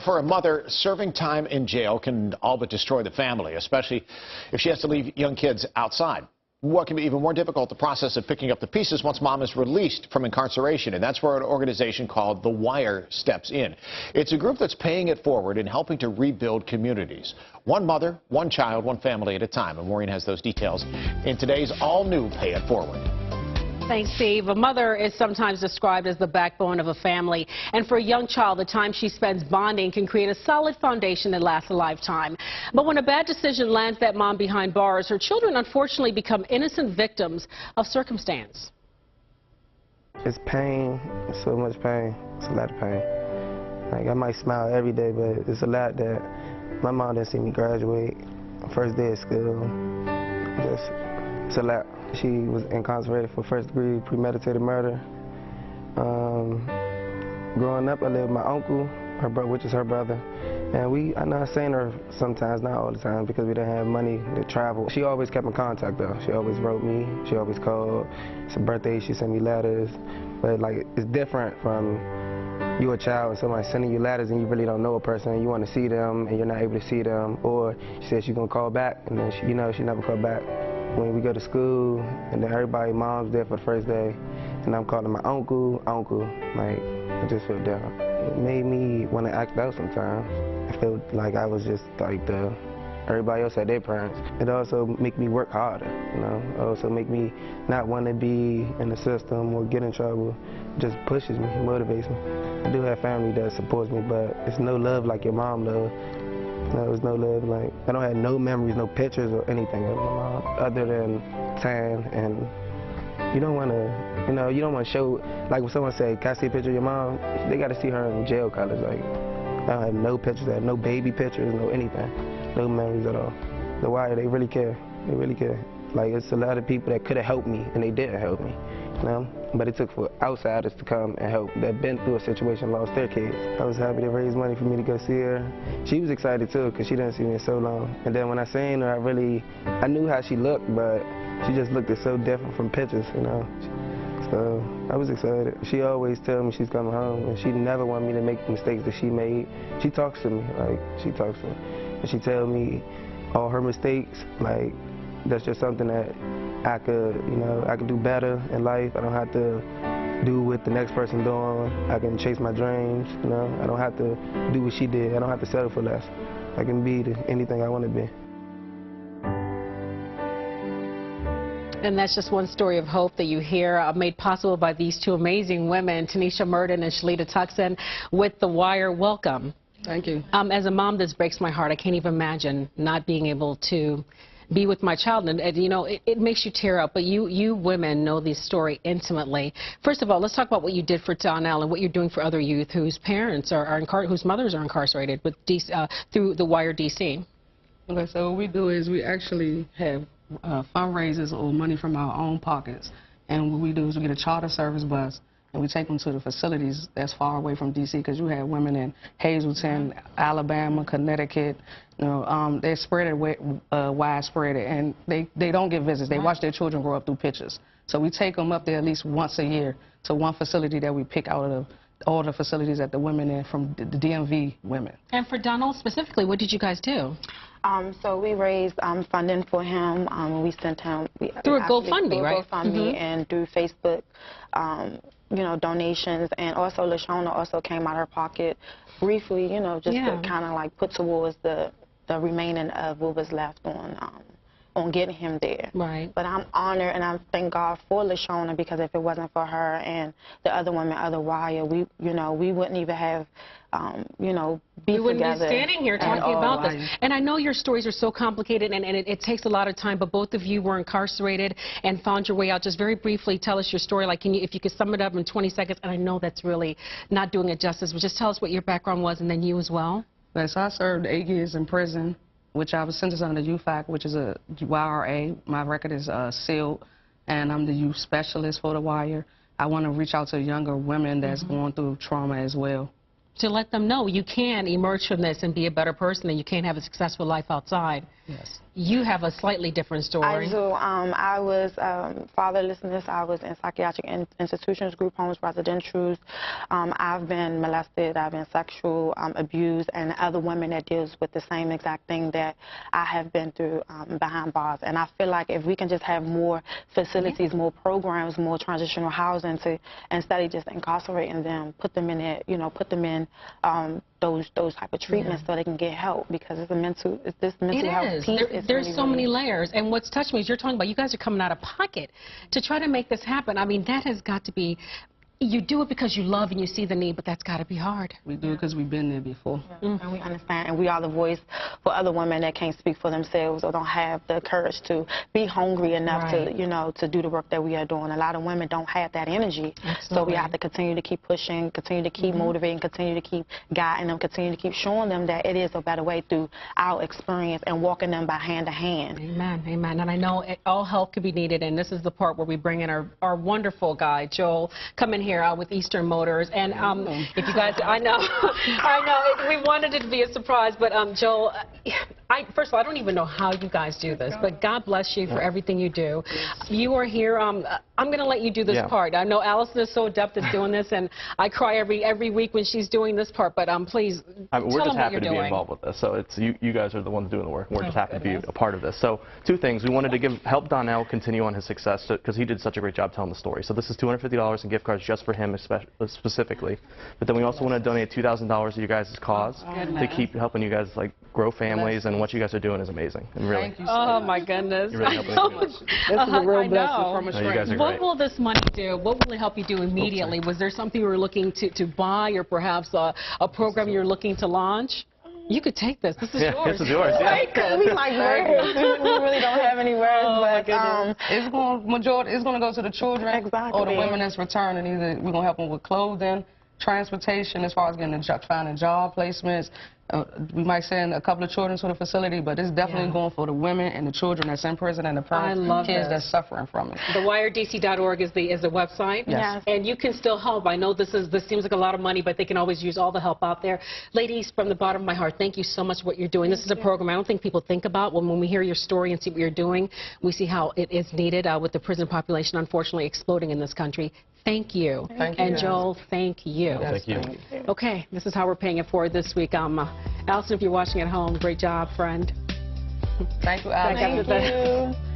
For a mother, serving time in jail can all but destroy the family, especially if she has to leave young kids outside. What can be even more difficult, the process of picking up the pieces once mom is released from incarceration, and that's where an organization called W.I.R.E steps in. It's a group that's paying it forward and helping to rebuild communities. One mother, one child, one family at a time. And Maureen has those details in today's all-new Pay It Forward. Thanks, Steve. A mother is sometimes described as the backbone of a family. And for a young child, the time she spends bonding can create a solid foundation that lasts a lifetime. But when a bad decision lands that mom behind bars, her children unfortunately become innocent victims of circumstance. It's pain. It's so much pain. It's a lot of pain. Like, I might smile every day, but it's a lot that my mom didn't see me graduate. First day of school. It's a lot. She was incarcerated for first-degree premeditated murder. Growing up, I lived with my uncle, which is her brother. And I know I seen her sometimes, not all the time, because we didn't have money to travel. She always kept in contact, though. She always wrote me. She always called. It's her birthday, she sent me letters. But, like, it's different from you a child and somebody sending you letters and you really don't know a person and you want to see them and you're not able to see them. Or she said she's going to call back, and then, she never called back. When we go to school, and then everybody, mom's there for the first day, and I'm calling my uncle, like, I just feel down. It made me want to act out sometimes. I felt like I was just like everybody else had their parents. It also make me work harder, It also make me not want to be in the system or get in trouble. It just pushes me, motivates me. I do have family that supports me, but it's no love like your mom love. No, there's no love. Like, I don't have no memories, no pictures or anything of my mom other than tan. And you don't want to, you don't want to show, like when someone say, can I see a picture of your mom? They got to see her in jail colors. Like, I don't have no pictures, I have no baby pictures, no anything, no memories at all. The W.I.R.E, they really care. They really care. Like, it's a lot of people that could have helped me and they didn't help me, But it took for outsiders to come and help that been through a situation, lost their kids. I was happy to raise money for me to go see her. She was excited too, because she didn't see me in so long. And then when I seen her, I knew how she looked, but she just looked so different from pictures, So I was excited. She always tells me she's coming home, and she never wanted me to make the mistakes that she made. She talks to me, and she tells me all her mistakes, like, that's just something that I could do better in life. I don't have to do what the next person doing. I can chase my dreams, I don't have to do what she did. I don't have to settle for less. I can be anything I want to be. And that's just one story of hope that you hear, made possible by these two amazing women, Tanisha Murden and Shalita Tuxen, with the W.I.R.E. Welcome. Thank you. As a mom, this breaks my heart. I can't even imagine not being able to be with my child, and it makes you tear up. But you women know this story intimately. First of all, let's talk about what you did for Donnell and what you're doing for other youth whose parents whose mothers are incarcerated with through the W.I.R.E DC. Okay, so what we do is we actually have fundraisers or money from our own pockets, and what we do is we get a charter service bus and we take them to the facilities that's far away from D.C. because you have women in Hazleton, Alabama, Connecticut. They're spread it widespread, and they don't get visits. They watch their children grow up through pictures. So we take them up there at least once a year to one facility that we pick out of all the facilities that the women in from the DMV women. And for Donald specifically, what did you guys do? So we raised funding for him. We sent him through a GoFundMe, right? GoFundMe and through Facebook. Donations, and also LaShawna also came out of her pocket briefly, just to kind of like put towards the remaining of what was left on getting him there. Right. But I'm honored and I thank God for LaShawna, because if it wasn't for her and the other women, other W.I.R.E, we wouldn't even have, we wouldn't be standing here talking about this. And I know your stories are so complicated, and it takes a lot of time, but both of you were incarcerated and found your way out. Just very briefly, tell us your story. Like, if you could sum it up in 20 seconds, and I know that's really not doing it justice, but just tell us what your background was, and then you as well. Yes, I served 8 years in prison, which I was sentenced under UFAC, which is a W.I.R.E. My record is sealed, and I'm the youth specialist for the W.I.R.E. I want to reach out to younger women that's going through trauma as well. To let them know you can emerge from this and be a better person, and you can have a successful life outside. Yes. you have a slightly different story. I do. I was fatherlessness. I was in psychiatric institutions, group homes, residentials. I've been molested. I've been sexual abused, and other women that deals with the same exact thing that I have been through behind bars. And I feel like if we can just have more facilities, more programs, more transitional housing, to instead of just incarcerating them, put them in it, put them in those type of treatments so they can get help, because it's this mental health piece. There's so many layers, and what's touched me is you're talking about you guys are coming out of pocket to try to make this happen. I mean, that has got to be. You do it because you love and you see the need, but that's got to be hard. We do it because we've been there before. And we understand, and we are the voice for other women that can't speak for themselves or don't have the courage to be hungry enough to, to do the work that we are doing. A lot of women don't have that energy. So we have to continue to keep pushing, continue to keep motivating, continue to keep guiding them, continue to keep showing them that it is a better way through our experience and walking them by hand to hand. Amen, amen. And I know all help could be needed, and this is the part where we bring in our wonderful guy, Joel, come in here with Eastern Motors. And if you guys, I know, we wanted it to be a surprise, but Joel, first of all, I don't even know how you guys do this, but God bless you for everything you do. You are here. I'm going to let you do this part. I know Allison is so adept at doing this, and I cry every week when she's doing this part, but please we're just happy to doing. be involved with this. So it's you guys are the ones doing the work. We're just happy to be a part of this. So two things. We wanted to help Donnell continue on his success because he did such a great job telling the story. So this is $250 in gift cards just for him specifically. But then we also want to donate $2,000 to you guys' cause to keep helping you guys grow families, and what you guys are doing is amazing. And really, thank you so much. My goodness. You're really helping This is a real blessing from a stranger. You guys are What great. will this money do? What will it help you do immediately? Was there something you were looking to buy, or perhaps a program you're looking to launch? You could take this. This is yours. This is yours. Yeah. We like words. We really don't have any words, but it's going to go to the children or the women that's returning. Either we're going to help them with clothing, transportation, as far as finding job placements. We might send a couple of children to the facility, but it's definitely going for the women and the children that's in prison and the parents, kids that's suffering from it. The WIREDC.org is the website. Yes. And you can still help. I know this seems like a lot of money, but they can always use all the help out there. Ladies, from the bottom of my heart, thank you so much for what you're doing. This is a program I don't think people think about. When we hear your story and see what you're doing, we see how it is needed with the prison population unfortunately exploding in this country. Thank you. Thank you. And Joel, thank you. Thank you. Okay, this is how we're paying it forward this week. Allison, if you're watching at home, great job, friend. Thank you, Alex. thank you.